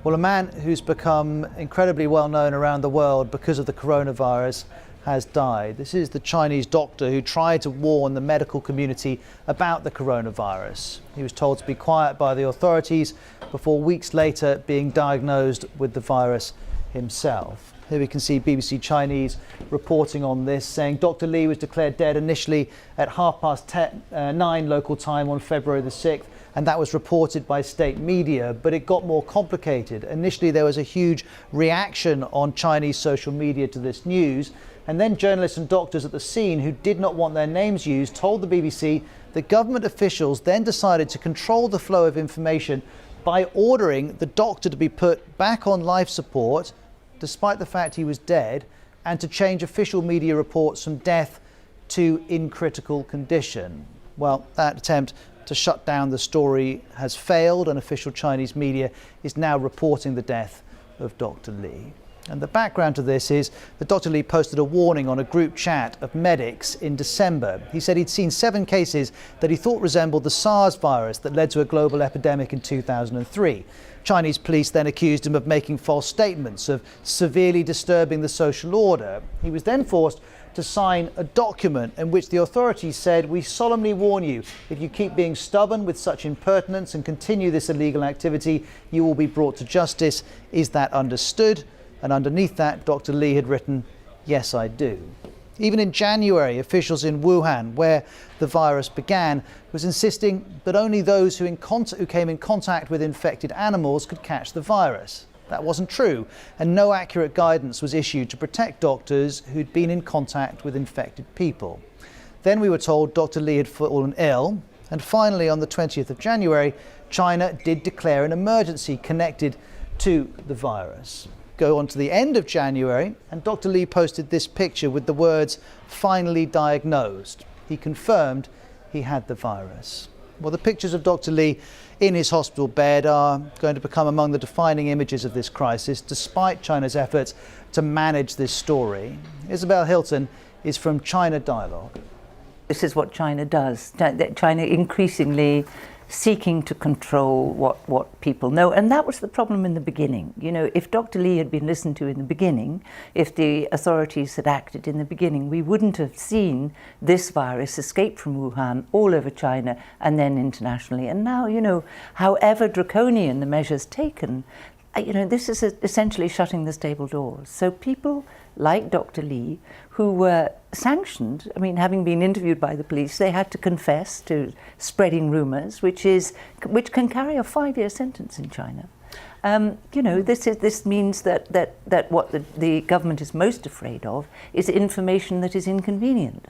Well, a man who's become incredibly well known around the world because of the coronavirus has died. This is the Chinese doctor who tried to warn the medical community about the coronavirus. He was told to be quiet by the authorities before weeks later being diagnosed with the virus himself. Here we can see BBC Chinese reporting on this, saying Dr. Li was declared dead initially at 9:30 local time on February the 6th, and that was reported by state media, but it got more complicated. Initially there was a huge reaction on Chinese social media to this news, and then journalists and doctors at the scene who did not want their names used told the BBC that government officials then decided to control the flow of information by ordering the doctor to be put back on life support despite the fact he was dead, and to change official media reports from death to in critical condition. Well, that attempt to shut down the story has failed, and official Chinese media is now reporting the death of Dr. Li. And the background to this is that Dr. Li posted a warning on a group chat of medics in December. He said he'd seen 7 cases that he thought resembled the SARS virus that led to a global epidemic in 2003. Chinese police then accused him of making false statements, of severely disturbing the social order. He was then forced to sign a document in which the authorities said, "We solemnly warn you, if you keep being stubborn with such impertinence and continue this illegal activity, you will be brought to justice. Is that understood?" And underneath that, Dr. Li had written, "Yes, I do." Even in January, officials in Wuhan, where the virus began, was insisting that only those who came in contact with infected animals could catch the virus. That wasn't true, and no accurate guidance was issued to protect doctors who'd been in contact with infected people. Then we were told Dr. Li had fallen ill, and finally on the 20th of January, China did declare an emergency connected to the virus. Go on to the end of January, and Dr. Li posted this picture with the words, "Finally diagnosed." He confirmed he had the virus. Well, the pictures of Dr. Li in his hospital bed are going to become among the defining images of this crisis, despite China's efforts to manage this story. Isabel Hilton is from China Dialogue. This is what China does. China increasingly seeking to control what people know. And that was the problem in the beginning. You know, if Dr. Li had been listened to in the beginning, if the authorities had acted in the beginning, we wouldn't have seen this virus escape from Wuhan all over China and then internationally. And now, you know, however draconian the measures taken, you know, this is essentially shutting the stable doors. So people like Dr. Li, who were sanctioned, I mean, having been interviewed by the police, they had to confess to spreading rumours, which can carry a 5-year sentence in China. You know, this means that what the government is most afraid of is information that is inconvenient.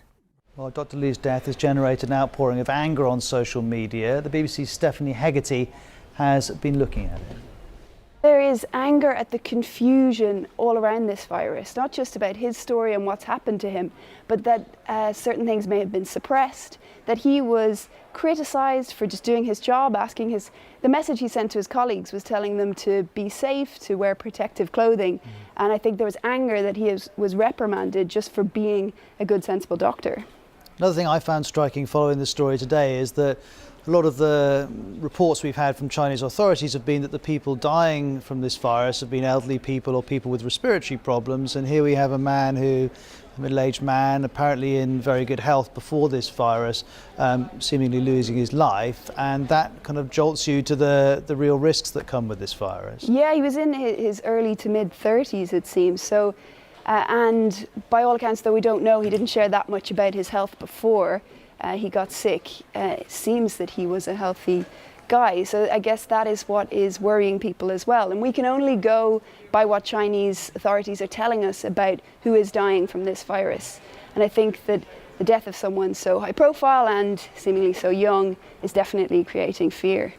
Well, Dr. Li's death has generated an outpouring of anger on social media. The BBC's Stephanie Haggerty has been looking at it. There is anger at the confusion all around this virus, not just about his story and what's happened to him, but that certain things may have been suppressed, that he was criticised for just doing his job, the message he sent to his colleagues was telling them to be safe, to wear protective clothing. And I think there was anger that he was reprimanded just for being a good, sensible doctor. Another thing I found striking following the story today is that a lot of the reports we've had from Chinese authorities have been that the people dying from this virus have been elderly people or people with respiratory problems, and here we have a middle-aged man, apparently in very good health before this virus, seemingly losing his life, and that kind of jolts you to the real risks that come with this virus. Yeah, he was in his early to mid-30s, it seems. So, and by all accounts, though we don't know, he didn't share that much about his health before he got sick. It seems that he was a healthy guy, so I guess that is what is worrying people as well. And we can only go by what Chinese authorities are telling us about who is dying from this virus. And I think that the death of someone so high profile and seemingly so young is definitely creating fear.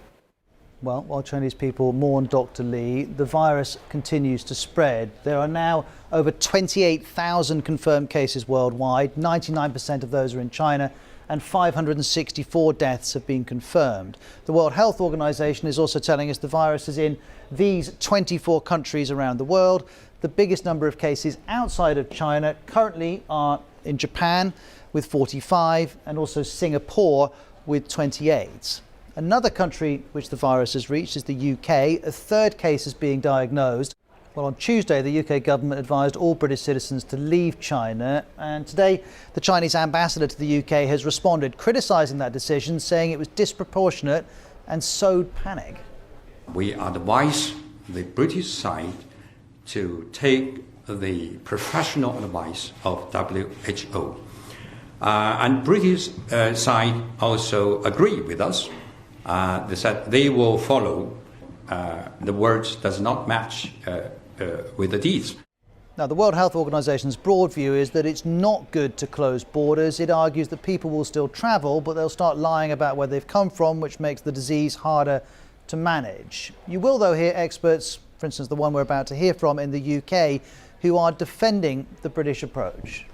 Well, while Chinese people mourn Dr. Li, the virus continues to spread. There are now over 28,000 confirmed cases worldwide. 99% of those are in China, and 564 deaths have been confirmed. The World Health Organization is also telling us the virus is in these 24 countries around the world. The biggest number of cases outside of China currently are in Japan with 45 and also Singapore with 28. Another country which the virus has reached is the UK. A third case is being diagnosed. Well, on Tuesday, the UK government advised all British citizens to leave China. And today, the Chinese ambassador to the UK has responded, criticising that decision, saying it was disproportionate and sowed panic. We advise the British side to take the professional advice of WHO. And British side also agree with us. They said they will follow the words does not match with the deeds. Now, the World Health Organization's broad view is that it's not good to close borders. It argues that people will still travel, but they'll start lying about where they've come from, which makes the disease harder to manage. You will, though, hear experts, for instance, the one we're about to hear from in the UK, who are defending the British approach.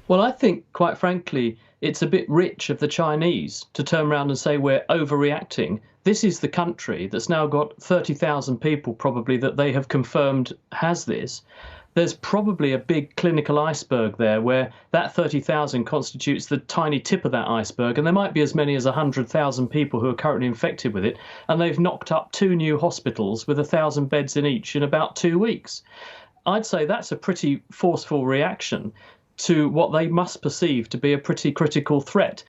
Well, I think, quite frankly, it's a bit rich of the Chinese to turn around and say we're overreacting. This is the country that's now got 30,000 people probably that they have confirmed has this. There's probably a big clinical iceberg there where that 30,000 constitutes the tiny tip of that iceberg, and there might be as many as 100,000 people who are currently infected with it, and they've knocked up 2 new hospitals with 1,000 beds in each in about 2 weeks. I'd say that's a pretty forceful reaction to what they must perceive to be a pretty critical threat.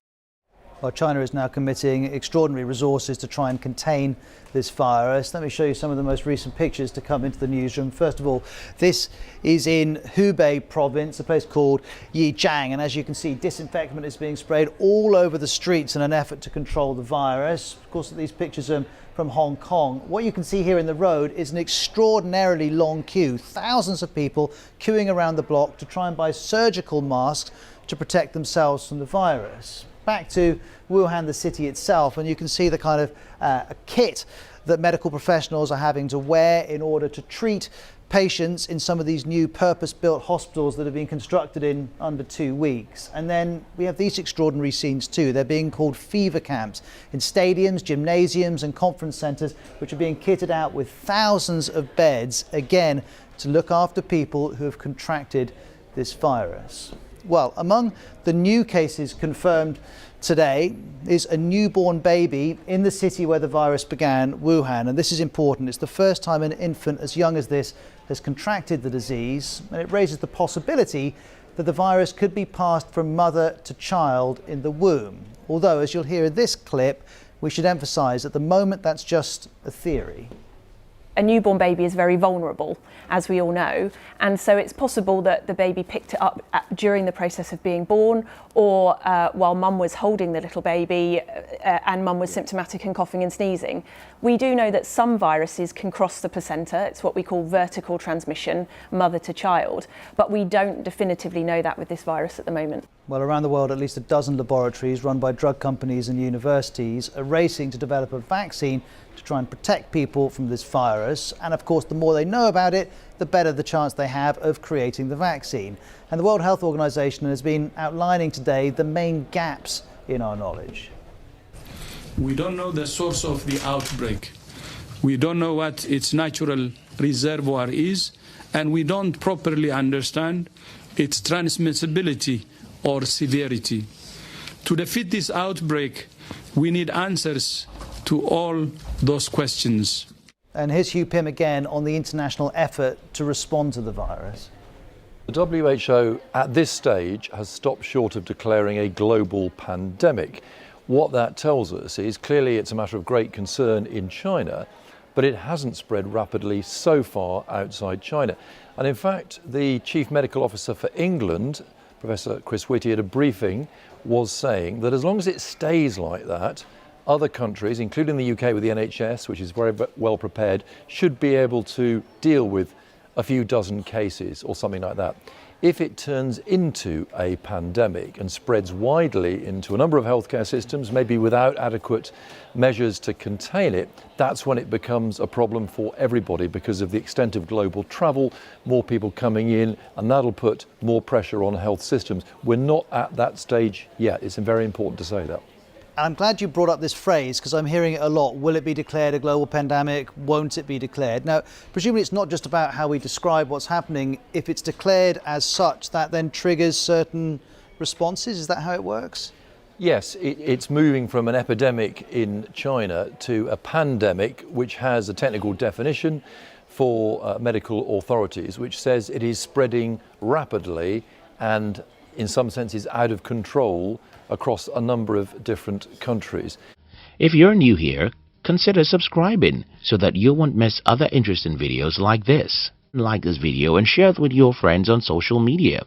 Well, China is now committing extraordinary resources to try and contain this virus. Let me show you some of the most recent pictures to come into the newsroom. First of all, this is in Hubei province, a place called Yijiang, and as you can see, disinfectant is being sprayed all over the streets in an effort to control the virus. Of course, these pictures are from Hong Kong. What you can see here in the road is an extraordinarily long queue. Thousands of people queuing around the block to try and buy surgical masks to protect themselves from the virus. Back to Wuhan, the city itself, and you can see the kind of kit that medical professionals are having to wear in order to treat patients in some of these new purpose-built hospitals that have been constructed in under 2 weeks. And then we have these extraordinary scenes too. They're being called fever camps in stadiums, gymnasiums and conference centres, which are being kitted out with thousands of beds, again, to look after people who have contracted this virus. Well, among the new cases confirmed today is a newborn baby in the city where the virus began, Wuhan. And this is important. It's the first time an infant as young as this has contracted the disease. And it raises the possibility that the virus could be passed from mother to child in the womb. Although, as you'll hear in this clip, we should emphasise at the moment that's just a theory. A newborn baby is very vulnerable, as we all know, and so it's possible that the baby picked it up during the process of being born, or while mum was holding the little baby and mum was symptomatic and coughing and sneezing. We do know that some viruses can cross the placenta. It's what we call vertical transmission, mother to child, but we don't definitively know that with this virus at the moment. Well, around the world, at least a dozen laboratories run by drug companies and universities are racing to develop a vaccine to try and protect people from this virus. And of course, the more they know about it, the better the chance they have of creating the vaccine. And the World Health Organization has been outlining today the main gaps in our knowledge. We don't know the source of the outbreak. We don't know what its natural reservoir is, and we don't properly understand its transmissibility or severity. To defeat this outbreak, we need answers to all those questions. And here's Hugh Pym again on the international effort to respond to the virus. The WHO at this stage has stopped short of declaring a global pandemic. What that tells us is clearly it's a matter of great concern in China, but it hasn't spread rapidly so far outside China. And in fact, the Chief Medical Officer for England, Professor Chris Whitty, at a briefing was saying that as long as it stays like that, other countries, including the UK with the NHS, which is very well prepared, should be able to deal with a few dozen cases or something like that. If it turns into a pandemic and spreads widely into a number of healthcare systems, maybe without adequate measures to contain it, that's when it becomes a problem for everybody because of the extent of global travel, more people coming in, and that'll put more pressure on health systems. We're not at that stage yet. It's very important to say that. I'm glad you brought up this phrase because I'm hearing it a lot. Will it be declared a global pandemic? Won't it be declared? Now, presumably it's not just about how we describe what's happening. If it's declared as such, that then triggers certain responses. Is that how it works? Yes, it's moving from an epidemic in China to a pandemic, which has a technical definition for medical authorities, which says it is spreading rapidly and in some senses out of control across a number of different countries. If you're new here, consider subscribing so that you won't miss other interesting videos like this. Like this video and share it with your friends on social media.